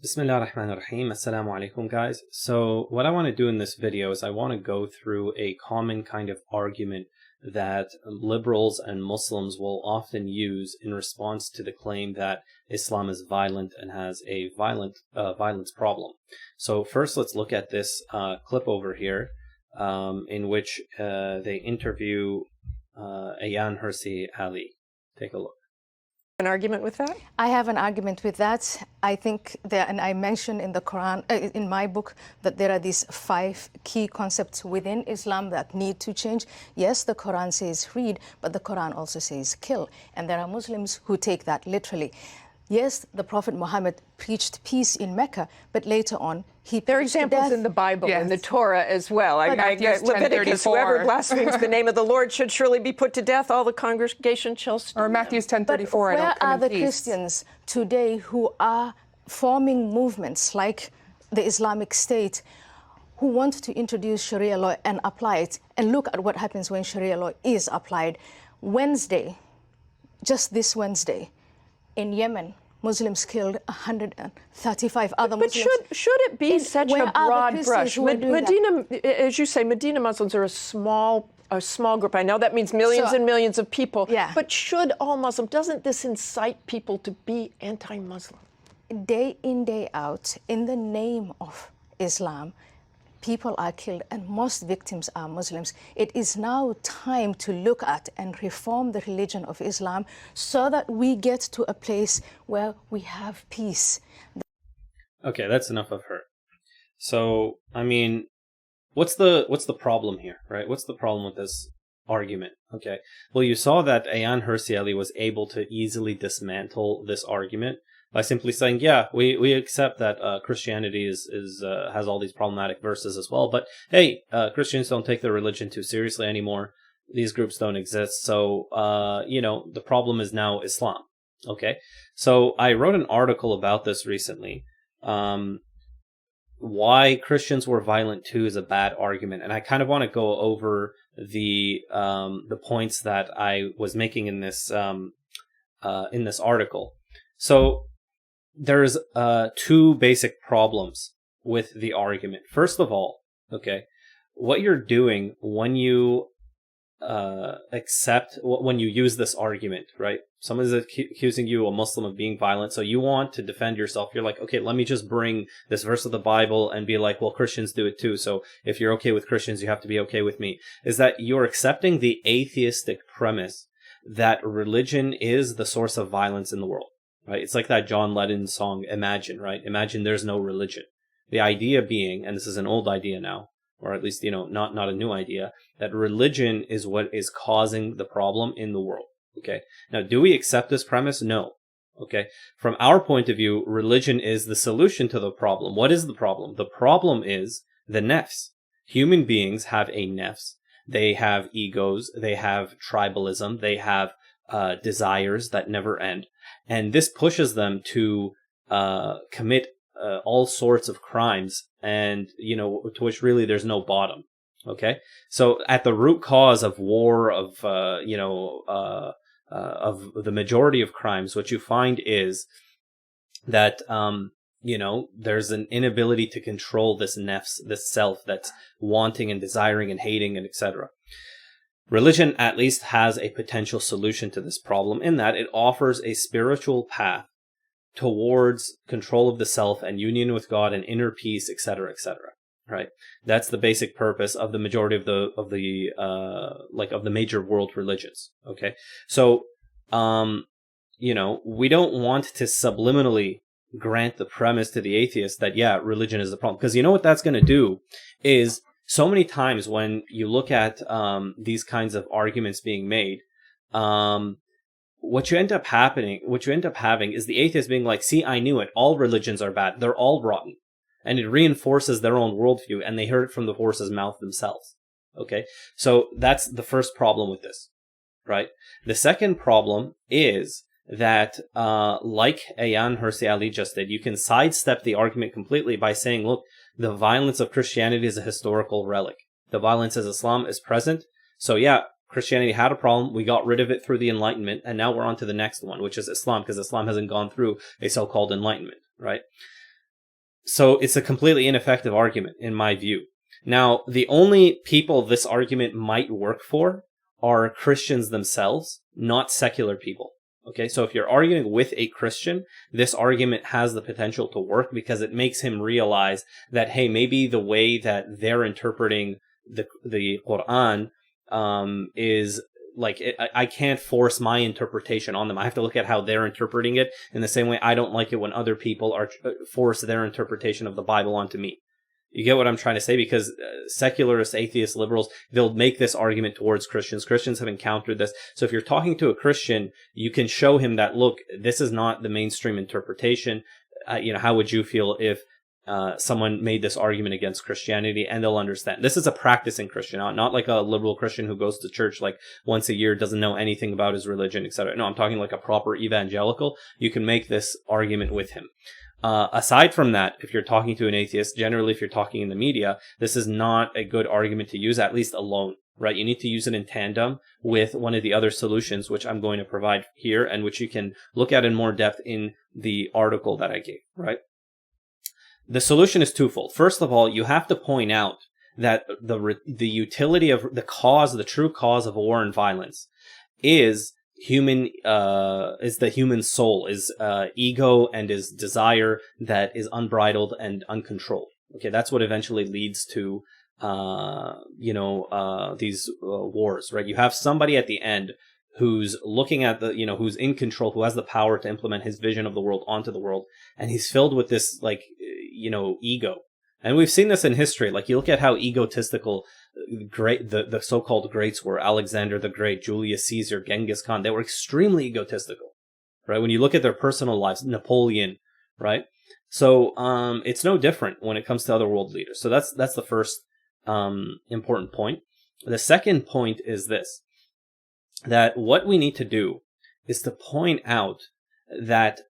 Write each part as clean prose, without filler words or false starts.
Bismillah ar-Rahman ar-Rahim. Assalamu alaikum, guys. So what I want to do in this video is I want to go through a common kind of argument that liberals and Muslims will often use in response to the claim that Islam is violent and has a violence problem. So first, let's look at this clip over here in which they interview Ayaan Hirsi Ali. Take a look. An argument with that? I have an argument with that. I think that, and I mentioned in the Quran, in my book, that there are these 5 key concepts within Islam that need to change. Yes, the Quran says read, but the Quran also says kill. And there are Muslims who take that literally. Yes, the Prophet Muhammad preached peace in Mecca, but later on he There are preached examples death. in the Bible, Yes. in the Torah as well. Matthew Leviticus, 10:34. whoever blasphemes the name of the Lord should surely be put to death. All the congregation shall stone Or them. Matthew's But 10:34. I where don't come are in the peace. Christians today who are forming movements like the Islamic State, who want to introduce Sharia law and apply it? And look at what happens when Sharia law is applied. Wednesday, just this Wednesday, in Yemen, Muslims killed 135 other But Muslims. should it be such where a are the broad Christians brush? who are doing that? Medina, as you say, Medina Muslims are a small group. I know that means millions So- and millions of people. Yeah. But should all Muslims, doesn't this incite people to be anti-Muslim? Day in, day out, in the name of Islam, people are killed and most victims are Muslims. It is now time to look at and reform the religion of Islam so that we get to a place where we have peace. Okay, that's enough of her. So, I mean, what's the problem here, right? What's the problem with this argument? Okay, well, you saw that Ayaan Hirsi Ali was able to easily dismantle this argument by simply saying, yeah, we accept that Christianity has all these problematic verses as well, but hey, Christians don't take their religion too seriously anymore. These groups don't exist, so the problem is now Islam. Okay, so I wrote an article about this recently. Why Christians were violent too is a bad argument, and I kind of want to go over the points that I was making in this article. So there's 2 basic problems with the argument. First of all, okay, what you're doing when you when you use this argument, right? Someone's accusing you, a Muslim, of being violent, so you want to defend yourself. You're like, okay, let me just bring this verse of the Bible and be like, well, Christians do it too, so if you're okay with Christians, you have to be okay with me. Is that you're accepting the atheistic premise that religion is the source of violence in the world, right? It's like that John Lennon song, Imagine, right? Imagine there's no religion. The idea being, and this is an old idea now, or at least, not a new idea, that religion is what is causing the problem in the world. Okay. Now, do we accept this premise? No. Okay. From our point of view, religion is the solution to the problem. What is the problem? The problem is the nafs. Human beings have a nafs. They have egos. They have tribalism. They have desires that never end. And this pushes them to commit all sorts of crimes, and to which really there's no bottom. Okay, so at the root cause of war, of the majority of crimes, what you find is that there's an inability to control this nafs, this self that's wanting and desiring and hating and etc. Religion at least has a potential solution to this problem in that it offers a spiritual path towards control of the self and union with God and inner peace, etc., etc. Right? That's the basic purpose of the majority of the major world religions. Okay, so we don't want to subliminally grant the premise to the atheist that religion is the problem, because you know what that's going to do is, so many times when you look at these kinds of arguments being made, what you end up having is the atheist being like, see, I knew it. All religions are bad. They're all rotten. And it reinforces their own worldview, and they heard it from the horse's mouth themselves. Okay? So that's the first problem with this, right? The second problem is that, like Ayaan Hirsi Ali just did, you can sidestep the argument completely by saying, look, the violence of Christianity is a historical relic. The violence as Islam is present. So Christianity had a problem. We got rid of it through the Enlightenment, and now we're on to the next one, which is Islam, because Islam hasn't gone through a so-called Enlightenment, right? So it's a completely ineffective argument in my view. Now, the only people this argument might work for are Christians themselves, not secular people. Okay, so if you're arguing with a Christian, this argument has the potential to work because it makes him realize that, hey, maybe the way that they're interpreting the Quran is like, I can't force my interpretation on them. I have to look at how they're interpreting it in the same way I don't like it when other people are force their interpretation of the Bible onto me. You get what I'm trying to say? Because secularists, atheists, liberals, they'll make this argument towards Christians. Christians have encountered this. So if you're talking to a Christian, you can show him that, look, this is not the mainstream interpretation. How would you feel if someone made this argument against Christianity? And they'll understand. This is a practicing Christian, not like a liberal Christian who goes to church like once a year, doesn't know anything about his religion, etc. No, I'm talking like a proper evangelical. You can make this argument with him. Aside from that, if you're talking to an atheist, generally if you're talking in the media, this is not a good argument to use, at least alone, right? You need to use it in tandem with one of the other solutions, which I'm going to provide here and which you can look at in more depth in the article that I gave, right? The solution is twofold. First of all, you have to point out that the utility of the true cause of war and violence is the human soul, is ego and is desire that is unbridled and uncontrolled. Okay, that's what eventually leads to these wars, right? You have somebody at the end who's looking at who's in control, who has the power to implement his vision of the world onto the world, and he's filled with this ego. And we've seen this in history. Like, you look at how egotistical the so-called greats were. Alexander the Great, Julius Caesar, Genghis Khan. They were extremely egotistical, right? When you look at their personal lives, Napoleon, right? So it's no different when it comes to other world leaders. So that's the first important point. The second point is this, that what we need to do is to point out that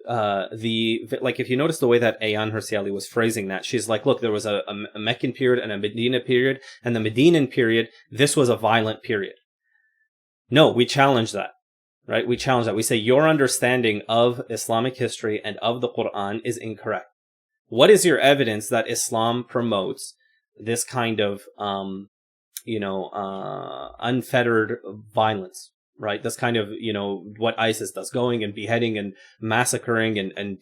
if you notice the way that Ayaan Hirsi Ali was phrasing that, she's like, look, there was a Meccan period and a Medina period, and the Medinan period, this was a violent period. No, we challenge that, right? We challenge that. We say your understanding of Islamic history and of the Quran is incorrect. What is your evidence that Islam promotes this kind of, unfettered violence? Right, this kind of, what ISIS does, going and beheading and massacring and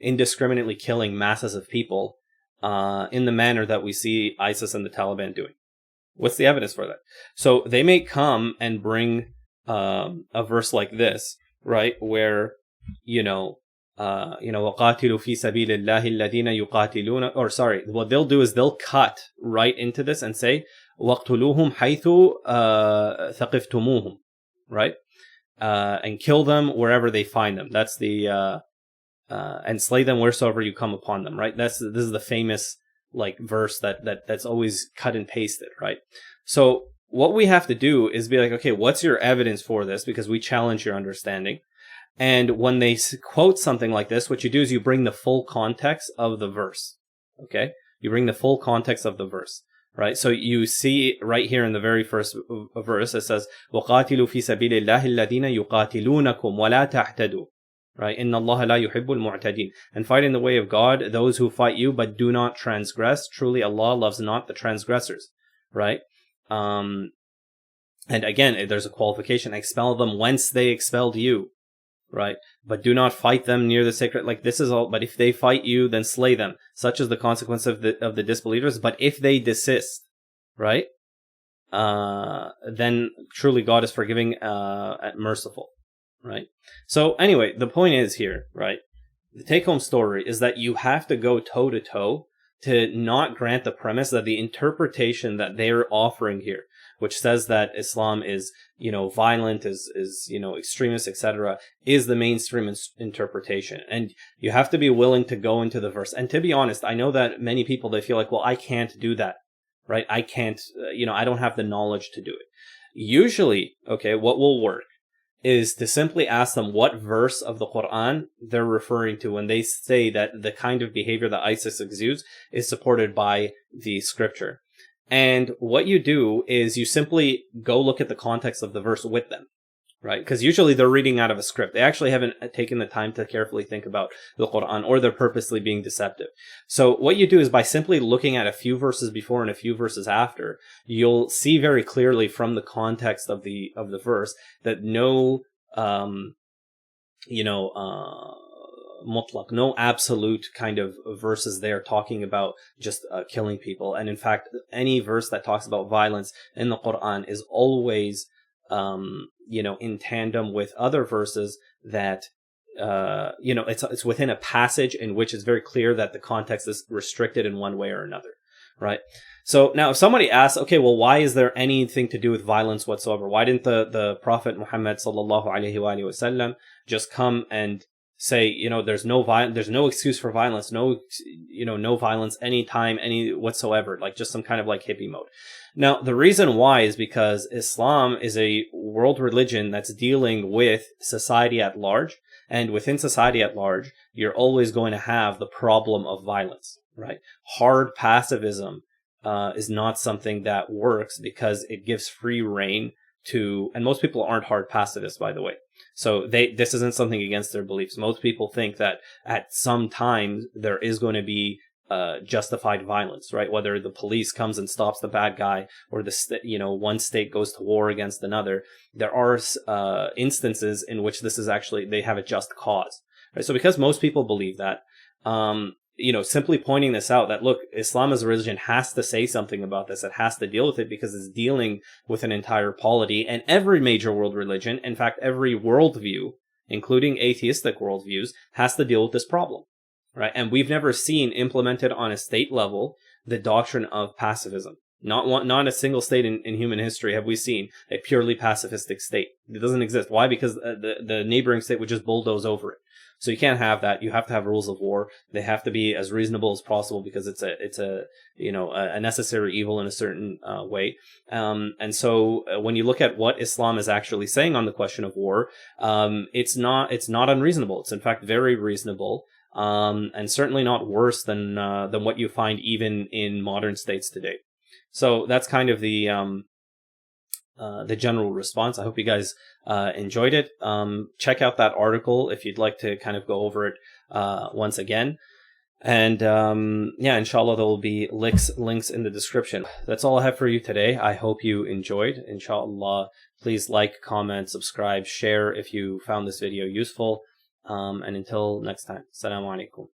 indiscriminately killing masses of people in the manner that we see ISIS and the Taliban doing. What's the evidence for that? So they may come and bring a verse like this, right, where, وَقَاتِلُوا فِي سَبِيلِ اللَّهِ الَّذِينَ يُقَاتِلُونَ, or sorry, what they'll do is they'll cut right into this and say, وَاقْتُلُوهُمْ حَيْثُ ثَقِفْتُمُوهُمْ, right? And kill them wherever they find them. That's the and slay them wheresoever you come upon them, right? This is the famous verse that's always cut and pasted, right? So what we have to do is be like, okay, what's your evidence for this? Because we challenge your understanding. And when they quote something like this, what you do is you bring the full context of the verse. Okay? You bring the full context of the verse. Right, so you see right here in the very first verse, it says, وَقَاتِلُوا فِي سَبِيلِ اللَّهِ الَّذِينَ يُقَاتِلُونَكُمْ وَلَا تَعْتَدُوا. Right, إِنَّ اللَّهَ لَا يُحِبُّ الْمُعْتَدِينَ. And fight in the way of God those who fight you, but do not transgress. Truly Allah loves not the transgressors. Right, and again, there's a qualification: expel them whence they expelled you. Right, but do not fight them near the sacred. This is all. But if they fight you, then slay them. Such is the consequence of the disbelievers. But if they desist, right, then truly God is forgiving, merciful. Right. So anyway, the point is here, right, the take-home story is that you have to go toe to toe to not grant the premise that the interpretation that they're offering here, which says that Islam is, violent, is extremist, etc., is the mainstream interpretation. And you have to be willing to go into the verse. And to be honest, I know that many people, they feel like, well, I can't do that, right? I can't, I don't have the knowledge to do it. Usually, okay, what will work is to simply ask them what verse of the Quran they're referring to when they say that the kind of behavior that ISIS exudes is supported by the scripture. And what you do is you simply go look at the context of the verse with them, right? Because usually they're reading out of a script. They actually haven't taken the time to carefully think about the Quran, or they're purposely being deceptive. So what you do is by simply looking at a few verses before and a few verses after, you'll see very clearly from the context of the verse that no mutlaq, no absolute kind of verses there talking about just killing people. And in fact, any verse that talks about violence in the Quran is always in tandem with other verses that it's within a passage in which it's very clear that the context is restricted in one way or another, right? So now if somebody asks, okay, well, why is there anything to do with violence whatsoever? Why didn't the Prophet Muhammad sallallahu alaihi wasallam just come and say, there's no excuse for violence, no violence anytime, any whatsoever, like just some kind of like hippie mode. Now, the reason why is because Islam is a world religion that's dealing with society at large, and within society at large, you're always going to have the problem of violence, right? Hard pacifism is not something that works because it gives free rein to, and most people aren't hard pacifists, by the way. So this isn't something against their beliefs. Most people think that at some time there is going to be justified violence, right? Whether the police comes and stops the bad guy, or one state goes to war against another, there are instances in which this is actually, they have a just cause, right? So because most people believe that, simply pointing this out, that look, Islam as a religion has to say something about this. It has to deal with it because it's dealing with an entire polity, and every major world religion, in fact, every worldview, including atheistic worldviews, has to deal with this problem, right? And we've never seen implemented on a state level the doctrine of pacifism. Not a single state in human history have we seen a purely pacifistic state. It doesn't exist. Why? Because the neighboring state would just bulldoze over it. So you can't have that. You have to have rules of war. They have to be as reasonable as possible because it's a necessary evil in a certain way. And so when you look at what Islam is actually saying on the question of war, it's not unreasonable. It's in fact very reasonable, and certainly not worse than what you find even in modern states today. So that's kind of the general response. I hope you guys enjoyed it. Check out that article if you'd like to kind of go over it once again. And inshallah, there will be links in the description. That's all I have for you today. I hope you enjoyed. Inshallah, please like, comment, subscribe, share if you found this video useful. And until next time, Assalamu alaikum.